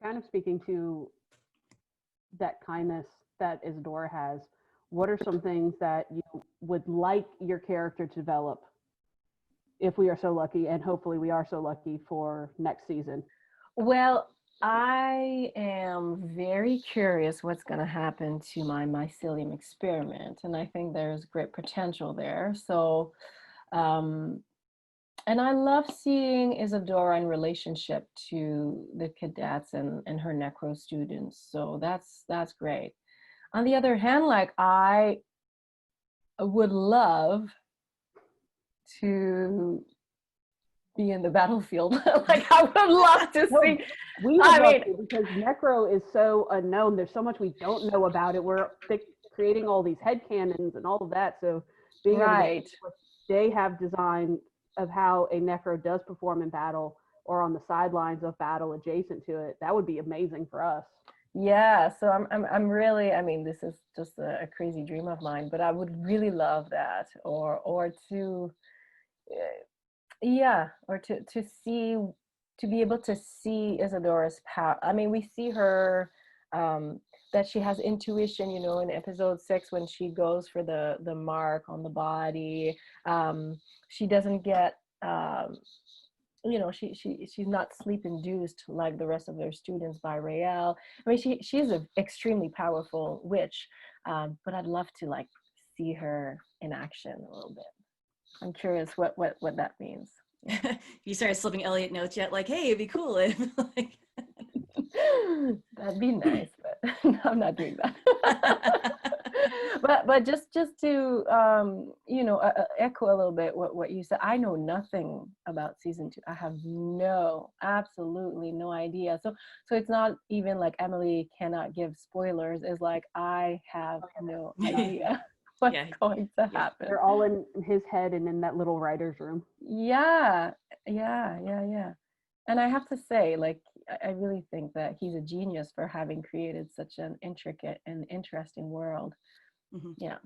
kind of speaking to that kindness that Izadora has, what are some things that you would like your character to develop if we are so lucky, and hopefully we are so lucky for next season? Well, I am very curious what's going to happen to my mycelium experiment, and I think there's great potential there. So, um, and I love seeing Izadora in relationship to the cadets and her Necro students. So that's great. On the other hand, like I would love to be in the battlefield. Like I would love to see. We would love to, because Necro is so unknown. There's so much we don't know about it. We're creating all these headcanons and all of that. So being right. able to what they have designed of how a Necro does perform in battle or on the sidelines of battle adjacent to it, that would be amazing for us. Yeah, so I'm really, I mean, this is just a crazy dream of mine, but I would really love that, or to yeah, or to see, to be able to see Isadora's power. I mean, we see her that she has intuition, you know, in episode 6 when she goes for the mark on the body. She doesn't get you know, she's not sleep induced like the rest of their students by Raelle. I mean, she's an extremely powerful witch, but I'd love to like see her in action a little bit. I'm curious what that means. You started slipping Elliot notes yet? Like, hey, it'd be cool if like that'd be nice, but no, I'm not doing that. but just to you know, echo a little bit what you said. I know nothing about season 2. I have absolutely no idea. So it's not even like Emilie cannot give spoilers. It's like I have no idea what's going to happen. They're all in his head and in that little writer's room. Yeah. And I have to say, like, I really think that he's a genius for having created such an intricate and interesting world. Mm-hmm. Yeah,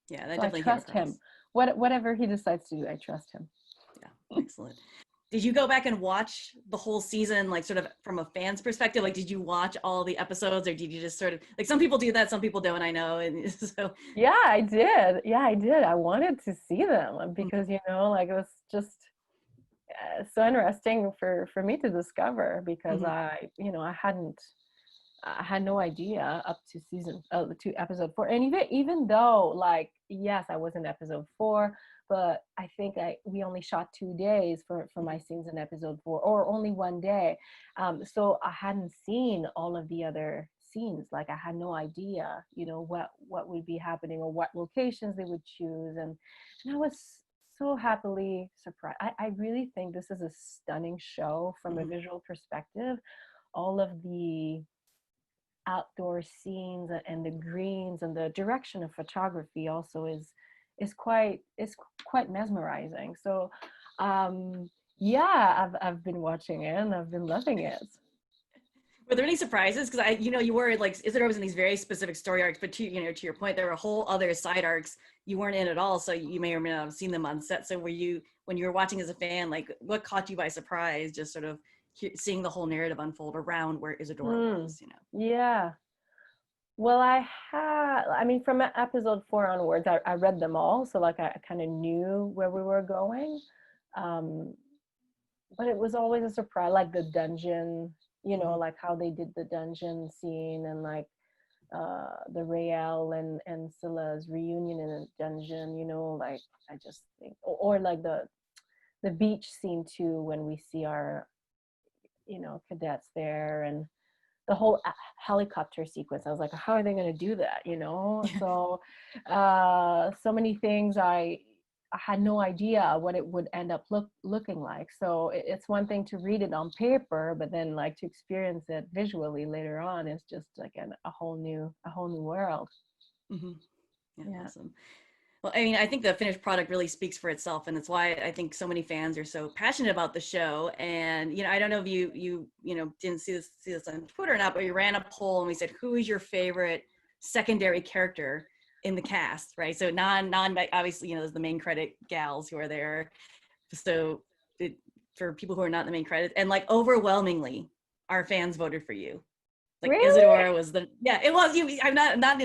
that so definitely. I trust him. Whatever he decides to do, I trust him. Yeah, excellent. Did you go back and watch the whole season, like sort of from a fan's perspective? Like, did you watch all the episodes, or did you just sort of, like, some people do that, some people don't, I know. And so. Yeah, I did. I wanted to see them because, you know, like, it was just so interesting for me to discover, because I had no idea up to to episode 4. And even though, like, yes, I was in episode 4, but I think we only shot 2 days for my scenes in episode 4, or only 1 day. So I hadn't seen all of the other scenes. Like, I had no idea, you know, what would be happening or what locations they would choose. And I was so happily surprised. I really think this is a stunning show from a visual perspective. All of the outdoor scenes and the greens and the direction of photography also is quite mesmerizing. So yeah, I've been watching it and I've been loving it. Were there any surprises? Because you were like, Izadora was in these very specific story arcs, but to your point, there were whole other side arcs you weren't in at all. So you may or may not have seen them on set. So were you, when you were watching as a fan, like, what caught you by surprise? Just sort of seeing the whole narrative unfold around where Izadora was, you know? Yeah. Well, from episode 4 onwards, I read them all. So like, I kind of knew where we were going. But it was always a surprise, like the dungeon, you know, like how they did the dungeon scene, and like the Raelle and Scylla's reunion in a dungeon, you know, like, I just think, or like the beach scene too, when we see our, you know, cadets there, and the whole helicopter sequence. I was like, how are they going to do that, you know? So so many things I had no idea what it would end up looking like. So it's one thing to read it on paper, but then like to experience it visually later on is just like a whole new world. Yeah, awesome. Well, I mean, I think the finished product really speaks for itself, and that's why I think so many fans are so passionate about the show. And, you know, I don't know if you didn't see this on Twitter or not, but we ran a poll and we said, who is your favorite secondary character in the cast, right? So non obviously, you know, there's the main credit gals who are there. So for people who are not in the main credits, and like overwhelmingly, our fans voted for you. Like Really? Izadora was it was you. I'm not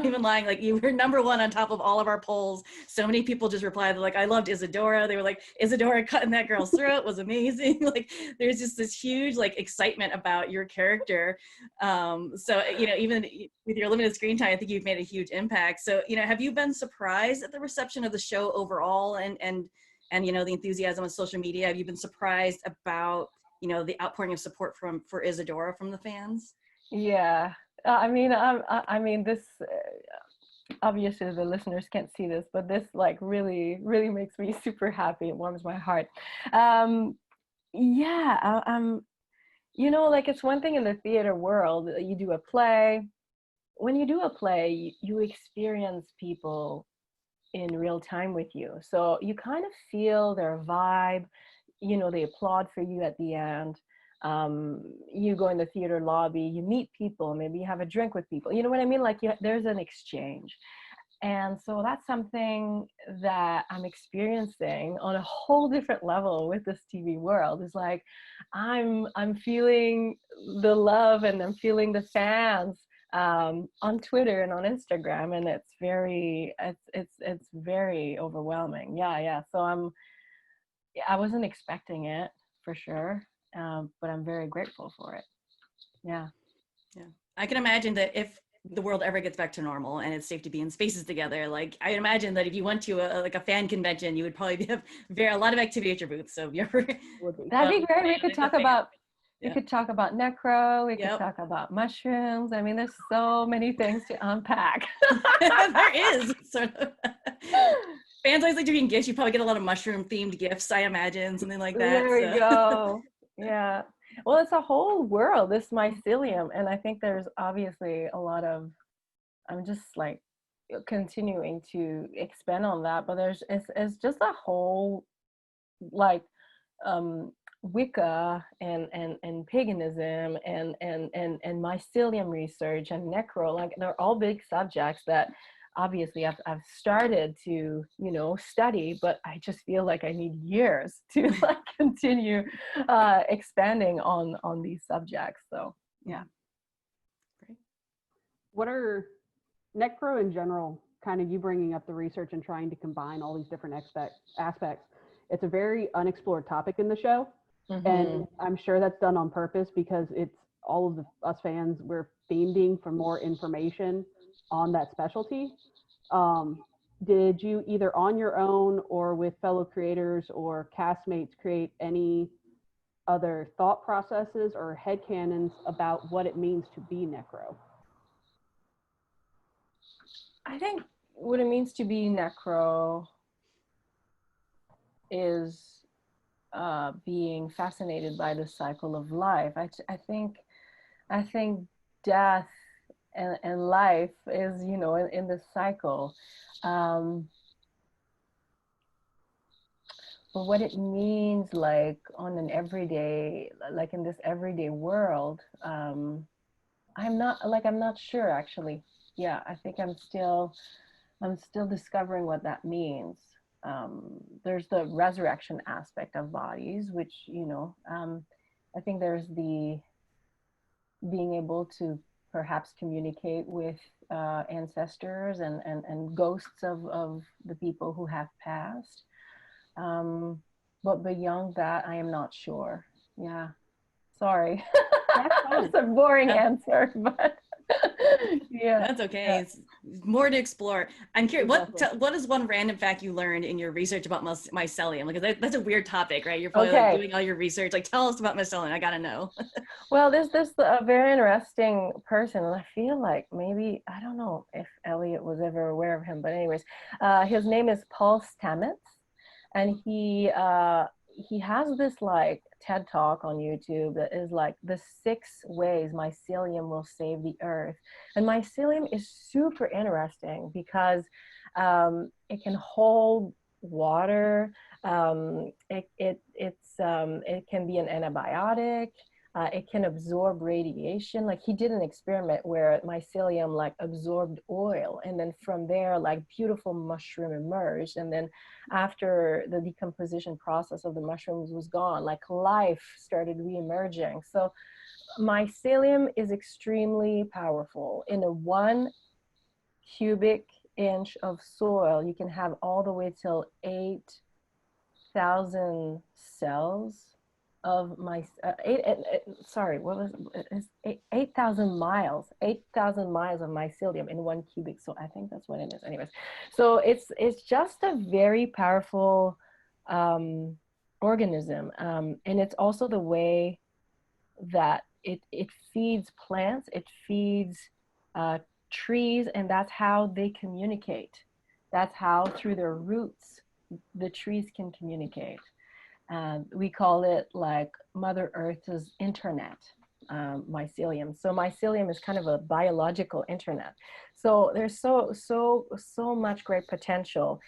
even lying. Like you were number one on top of all of our polls. So many people just replied, like, I loved Izadora. They were like, Izadora cutting that girl's throat was amazing. Like there's just this huge like excitement about your character. So, even with your limited screen time, I think you've made a huge impact. So, have you been surprised at the reception of the show overall and the enthusiasm on social media? Have you been surprised about, the outpouring of support for Izadora from the fans? Yeah, I mean, this obviously the listeners can't see this, but this like really, really makes me super happy. It warms my heart. Yeah, I'm. Like it's one thing in the theater world. You do a play. When you do a play, you experience people in real time with you, so you kind of feel their vibe. They applaud for you at the end. You go in the theater lobby, you meet people, maybe you have a drink with people, you know what I mean? Like there's an exchange. And so that's something that I'm experiencing on a whole different level with this TV world. It's like I'm feeling the love and I'm feeling the fans on Twitter and on Instagram, and it's very overwhelming. Yeah. So I wasn't expecting it for sure. But I'm very grateful for it. Yeah. I can imagine that if the world ever gets back to normal and it's safe to be in spaces together, like I imagine that if you went to a fan convention, you would probably have a lot of activity at your booth. So if you ever, that'd be great. We could talk about Necro. We could Yep. talk about mushrooms. I mean, there's so many things to unpack. There is sort of. Fans always like doing gifts. You probably get a lot of mushroom themed gifts, I imagine, something like that. There we go. Yeah. Well, it's a whole world, this mycelium. And I think there's obviously a lot of, I'm just like continuing to expand on that, but it's just a whole like Wicca and paganism and mycelium research and necro, like they're all big subjects that obviously I've started to study, but I just feel like I need years to like continue expanding on these subjects. So yeah. Great. What are Necro in general, kind of you bringing up the research and trying to combine all these different aspects? It's a very unexplored topic in the show. Mm-hmm. And I'm sure that's done on purpose because it's all of us fans, we're fiending for more information on that specialty. Did you either on your own or with fellow creators or castmates create any other thought processes or headcanons about what it means to be Necro? I think what it means to be Necro is being fascinated by the cycle of life. I think death and life is in the cycle, but what it means like on an everyday, like in this everyday world, I'm not sure actually. Yeah, I think I'm still discovering what that means. There's the resurrection aspect of bodies, which I think there's the being able to perhaps communicate with ancestors and ghosts of the people who have passed. But beyond that, I am not sure. Yeah, sorry. That's a boring answer, but yeah, that's okay. Yeah. It's more to explore. I'm curious, what is one random fact you learned in your research about mycelium? Because that's a weird topic, right? You're probably like doing all your research. Like, tell us about mycelium. I gotta know. Well, there's a very interesting person, and I feel like maybe, I don't know if Elliot was ever aware of him, but anyways, his name is Paul Stamets, and he has this like TED talk on YouTube that is like the 6 ways mycelium will save the earth. And mycelium is super interesting because it can hold water. It can be an antibiotic. It can absorb radiation. Like he did an experiment where mycelium like absorbed oil, and then from there like beautiful mushroom emerged. And then after the decomposition process of the mushrooms was gone, like life started re-emerging. So mycelium is extremely powerful. In a 1 cubic inch of soil, you can have all the way till 8,000 cells of my sorry, what was 8,000 miles, 8,000 miles of mycelium in 1 cubic. So I think that's what it is. Anyways, so it's just a very powerful organism, and it's also the way that it feeds plants, it feeds trees, and that's how they communicate. That's how through their roots the trees can communicate. We call it like Mother Earth's internet, mycelium. So mycelium is kind of a biological internet. So there's so much great potential.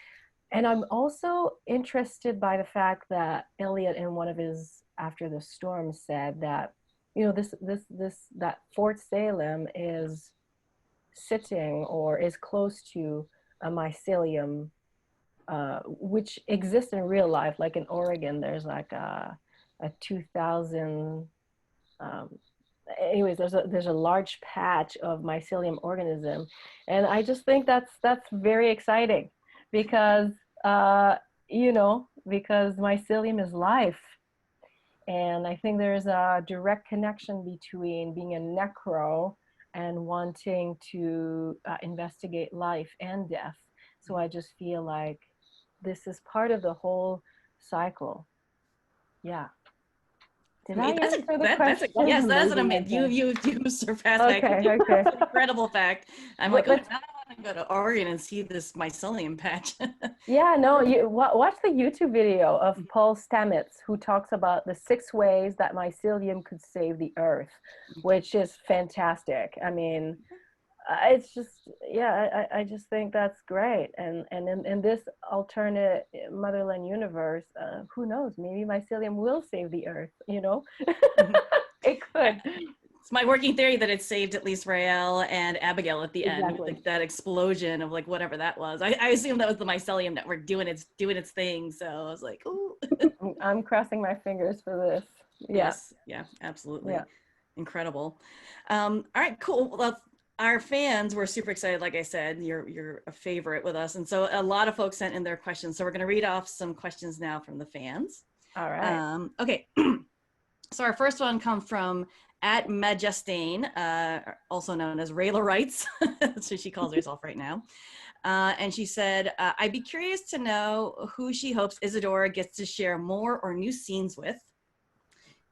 And I'm also interested by the fact that Elliot in one of his After the Storm said that, you know, that Fort Salem is sitting or is close to a mycelium which exists in real life. Like in Oregon, there's like a 2,000, anyways, there's a large patch of mycelium organism. And I just think that's very exciting because, you know, because mycelium is life. And I think there's a direct connection between being a necro and wanting to investigate life and death. So I just feel like this is part of the whole cycle. Yeah. Did I answer the question? Yes, that's an amazing. You surpassed that. Okay. That's an incredible fact. I'm like, oh, now I want to go to Oregon and see this mycelium patch. Yeah, no, you watch the YouTube video of Paul Stamets, who talks about the 6 ways that mycelium could save the earth, which is fantastic. I mean, it's just, yeah, I just think that's great. And in this alternate Motherland universe, who knows, maybe mycelium will save the earth, you know? It could. It's my working theory that it saved at least Rael and Abigail at the end, Exactly. like that explosion of like whatever that was. I assume that was the mycelium network doing its thing. So I was like, ooh. I'm crossing my fingers for this. Yeah. Yes, yeah, absolutely. Yeah. Incredible. All right, cool. Well, our fans were super excited. Like I said, you're a favorite with us, and so a lot of folks sent in their questions. So we're going to read off some questions now from the fans. All right. Okay. So our first one comes from @Majestane, also known as Rayla Wrights. That's what she calls herself right now. And she said, I'd be curious to know who she hopes Izadora gets to share more or new scenes with.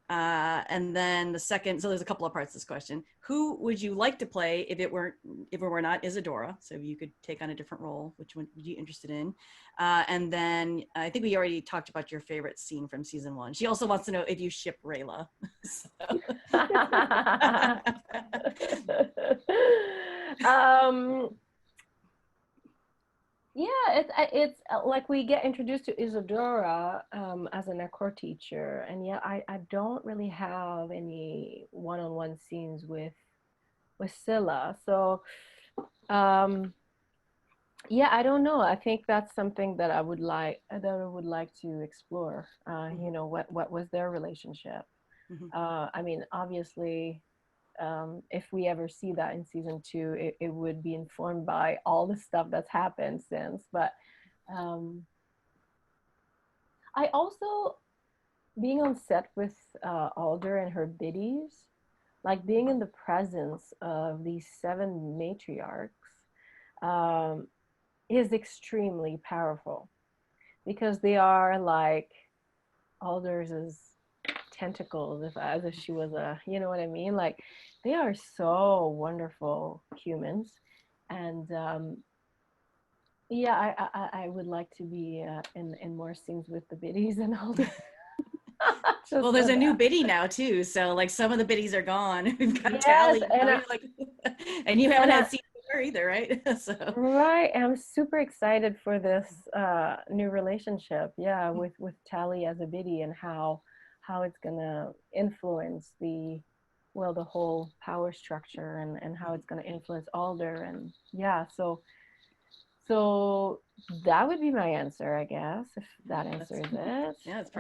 And then the second, so there's a couple of parts to this question. Who would you like to play if it were not Izadora? So if you could take on a different role, which one would you be interested in? And then I think we already talked about your favorite scene from season 1. She also wants to know if you ship Rayla. Yeah, it's like we get introduced to Izadora as a Necro teacher, and yeah, I don't really have any one-on-one scenes with Scylla, so yeah, I don't know. I think that's something that I would like to explore. You know, what was their relationship? I mean, obviously, if we ever see that in season 2, it would be informed by all the stuff that's happened since. But I also, being on set with Alder and her biddies, like being in the presence of these 7 matriarchs, is extremely powerful because they are like Alder's tentacles, as if she was a, you know what I mean? Like they are so wonderful humans, and yeah, I would like to be in more scenes with the biddies and Alder. Well, there's a new biddy now too, so like some of the biddies are gone. We've got Yes, Tally, and and you haven't had seen her either, right? So right, I'm super excited for this new relationship, yeah, with Tally as a biddy, and how how it's gonna influence the whole power structure, and how it's gonna influence Alder. And yeah, so that would be my answer, I guess, if that answers it. Yeah, it's perfect.